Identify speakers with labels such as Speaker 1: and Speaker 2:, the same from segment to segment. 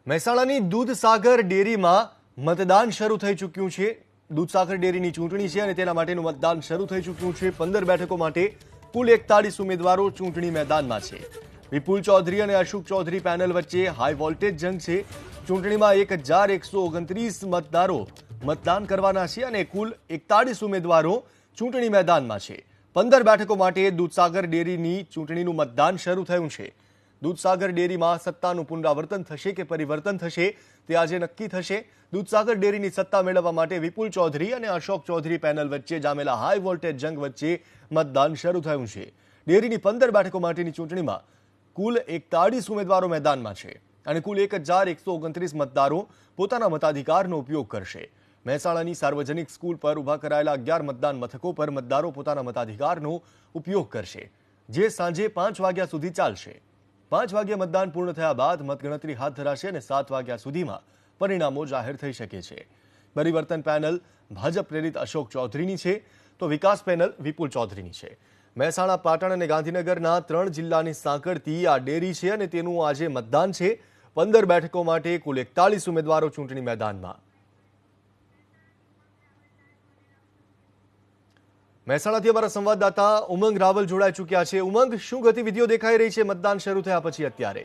Speaker 1: મહેસાણાની દૂધસાગર ડેરીમાં મતદાન શરૂ થઈ ચૂક્યું છે। દૂધસાગર ડેરીની ચૂંટણી છે અને તેના માટેનું મતદાન શરૂ થઈ ચૂક્યું છે। 15 બેઠકો માટે કુલ 41 ઉમેદવારો ચૂંટણી મેદાનમાં છે। વિપુલ ચૌધરી અને અશોક ચૌધરી પેનલ વચ્ચે હાઈ વોલ્ટેજ જંગ છે। ચૂંટણીમાં 1129 મતદારો મતદાન કરવાના છે અને કુલ 41 ઉમેદવારો ચૂંટણી મેદાનમાં છે। 15 બેઠકો માટે દૂધસાગર ડેરીની ચૂંટણીનું મતદાન શરૂ થયું છે। દૂધસાગર ડેરીમાં સત્તાનું પુનરાવર્તન થશે કે પરિવર્તન થશે તે આજે નક્કી થશે। દૂધસાગર ડેરીની સત્તા મેળવવા માટે વિપુલ ચૌધરી અને અશોક ચૌધરી પેનલ વચ્ચે જામેલા હાઈ વોલ્ટેજ જંગ વચ્ચે મતદાન શરૂ થયું છે। ડેરીની 15 બેઠકો માટેની ચૂંટણીમાં કુલ 41 ઉમેદવારો મેદાનમાં છે અને કુલ 1129 મતદારો પોતાના મતાધિકારનો ઉપયોગ કરશે। મહેસાણાની સાર્વજનિક સ્કૂલ પર ઉભા કરાયેલા 11 મતદાન મથકો પર મતદારો પોતાના મતાધિકારનો ઉપયોગ કરશે, જે સાંજે 5 વાગ્યા સુધી ચાલશે। 5 વાગ્યે મતદાન પૂર્ણ થયા બાદ મતગણતરી હાથ ધરાશે અને 7 વાગ્યા સુધીમાં પરિણામો જાહેર થઈ શકે છે। પરિવર્તન પેનલ ભાજપ પ્રેરિત અશોક ચૌધરીની છે તો વિકાસ પેનલ વિપુલ ચૌધરીની છે। મહેસાણા, પાટણ અને ગાંધીનગરના 3 જિલ્લાની સાંકળતી આ ડેરી છે અને તેનું આજે મતદાન છે। 15 બેઠકો માટે કુલ 41 ઉમેદવારો ચૂંટણી મેદાનમાં। મહેસાણાથી અમારા સંવાદદાતા ઉમંગ રાવલ જોડાઈ ચૂક્યા છે। ઉમંગ, શું ગતિવિધિઓ દેખાઈ રહી છે મતદાન શરૂ થયા પછી અત્યારે?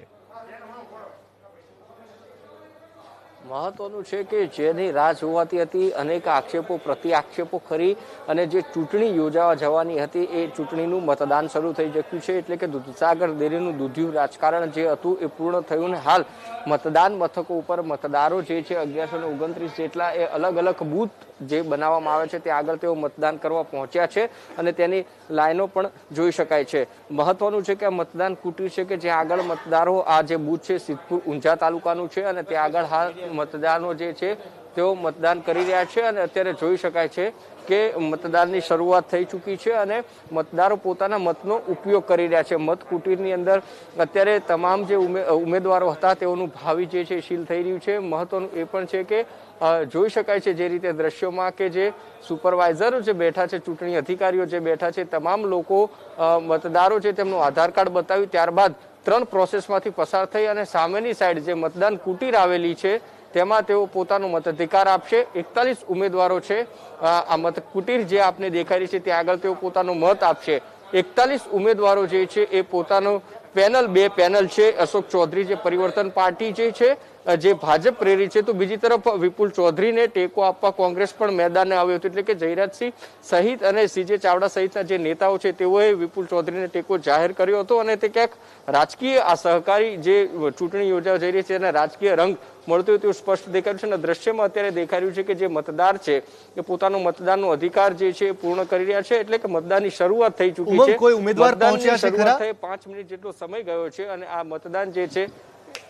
Speaker 2: મહત્વનું છે કે જેની રાહ જોવાતી હતી, અનેક આક્ષેપો પ્રતિ આક્ષેપો કરી અને જે ચૂંટણી યોજાવા જવાની હતી એ ચૂંટણીનું મતદાન શરૂ થઈ ચૂક્યું છે। એટલે કે દૂધસાગર ડેરીનું દૂધિયું રાજકારણ જે હતું એ પૂર્ણ થયું ને હાલ મતદાન મથકો ઉપર મતદારો જે છે 1129 જેટલા એ અલગ અલગ બૂથ જે બનાવવામાં આવે છે ત્યાં આગળ તેઓ મતદાન કરવા પહોંચ્યા છે અને તેની લાઈનો પણ જોઈ શકાય છે। મહત્વનું છે કે આ મતદાન કુટીર છે કે જ્યાં આગળ મતદારો આ જે બૂથ છે સિદ્ધપુર ઊંઝા તાલુકાનું છે અને ત્યાં આગળ હાલ મતદાનો જે છે તેઓ મતદાન કરી રહ્યા છે અને અત્યારે જોઈ શકાય છે કે મતદાનની શરૂઆત થઈ ચૂકી છે અને મતદારો પોતાના મતનો ઉપયોગ કરી રહ્યા છે। મત કુટીરની અંદર અત્યારે તમામ જે ઉમેદવારો હતા તેઓનું ભાવિ જે છે શીલ થઈ રહ્યું છે। મહત્વનું એ પણ છે કે જોઈ શકાય છે જે રીતે દ્રશ્યોમાં કે જે સુપરવાઇઝરો જે બેઠા છે, ચૂંટણી અધિકારીઓ જે બેઠા છે, તમામ લોકો મતદારો છે તેમનું આધાર કાર્ડ બતાવ્યું ત્યારબાદ 3 પ્રોસેસમાંથી પસાર થઈ અને સામેની સાઈડ જે મતદાન કુટીર આવેલી છે તેમાં તેઓ પોતાનો મતાધિકાર આપશે। 41 ઉમેદવારો છે આ મત કુટીર જે આપને દેખાઈ રહી છે ત્યાં આગળ તેઓ પોતાનો મત આપશે। 41 ઉમેદવારો જે છે એ પોતાનો પેનલ 2 પેનલ છે। અશોક ચૌધરી જે પરિવર્તન પાર્ટી જે છે જે ભાજપ પ્રેરિત છે તો બીજી તરફ વિપુલ ચૌધરીને ટેકો આપવા કોંગ્રેસ પણ મેદાને આવ્યું હતું। એટલે કે જયરાજસિંહ સહિત અને સીજે ચાવડા સહિતના જે નેતાઓ છે તેઓએ વિપુલ ચૌધરીને ટેકો જાહેર કર્યો હતો અને તે ક્યાંક રાજકીય આ સહકારી જે ચૂંટણી યોજાવા જઈ રહી છે અને રાજકીય રંગ મળતો હોય તેવું સ્પષ્ટ દેખાયું છે અને દ્રશ્યમાં અત્યારે દેખાઈ રહ્યું છે કે જે મતદાર છે એ પોતાનો મતદાનનો અધિકાર જે છે એ પૂર્ણ કરી રહ્યા છે। એટલે કે મતદાનની શરૂઆત થઈ ચૂકી છે।
Speaker 1: કોઈ ઉમેદવાર પહોંચ્યા છે ખરા?
Speaker 2: 5 મિનિટ જેટલો સમય ગયો છે અને આ મતદાન જે છે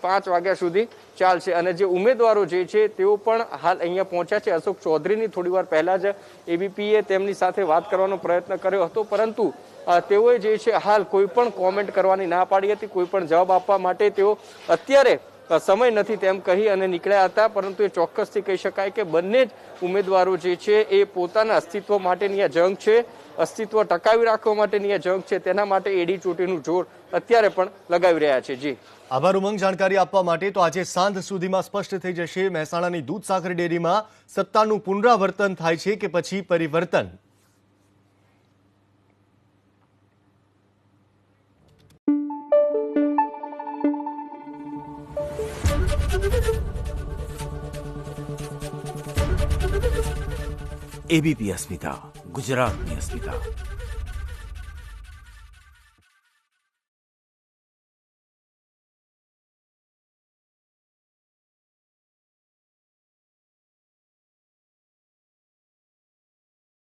Speaker 2: 5 વાગ્યા સુધી ચાલશે અને જે ઉમેદવારો જે છે તેઓ પણ હાલ અહીંયા પહોંચ્યા છે। અશોક ચૌધરીની થોડી વાર પહેલા જ એબીપીએ તેમની સાથે વાત કરવાનો પ્રયત્ન કર્યો હતો પરંતુ તેઓએ જે છે હાલ કોઈ પણ કોમેન્ટ કરવાની ના પાડી હતી, કોઈ પણ જવાબ આપવા માટે તેઓ અત્યારે સમય નથી તેમ કહી અને નીકળ્યા હતા। પરંતુ એ ચોક્કસથી કહી શકાય કે બંને જ ઉમેદવારો જે છે એ પોતાના અસ્તિત્વ માટેની આ જંગ છે, અસ્તિત્વ ટકાવી રાખવા માટેની આ જંગ છે, તેના માટે એડી ચોટીનું જોર અત્યારે પણ લગાવી રહ્યા છે। જી
Speaker 1: આભાર ઉમંગ જાણકારી આપવા માટે। તો આજે સાંજ સુધીમાં સ્પષ્ટ થઈ જશે મહેસાણાની દૂધસાગર ડેરીમાં સત્તાનું પુનરાવર્તન થાય છે કે પછી પરિવર્તન।
Speaker 3: એબીપી અસ્મિતા, ગુજરાતની અસ્મિતા।